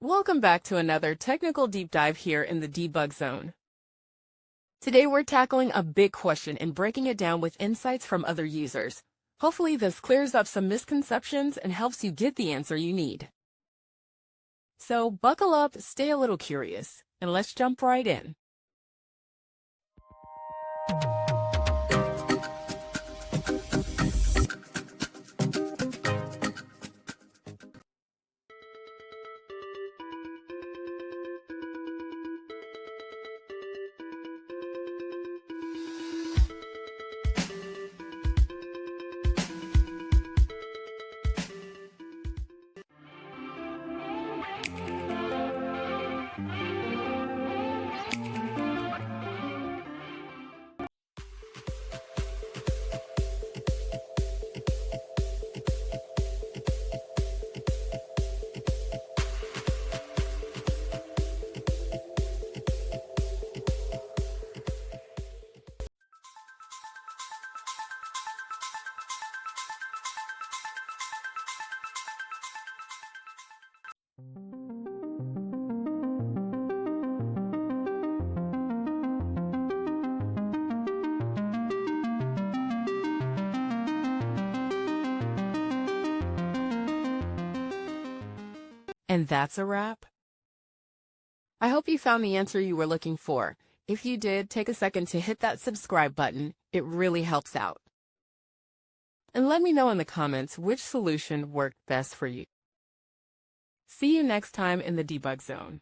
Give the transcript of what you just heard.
Welcome back to another technical deep dive here in the debug zone. Today we're tackling a big question and breaking it down with insights from other users. Hopefully this clears up some misconceptions and helps you get the answer you need. So buckle up, stay a little curious, and let's jump right in. And that's a wrap. I hope you found the answer you were looking for. If you did, take a second to hit that subscribe button. It really helps out. And let me know in the comments which solution worked best for you. See you next time in the debug zone.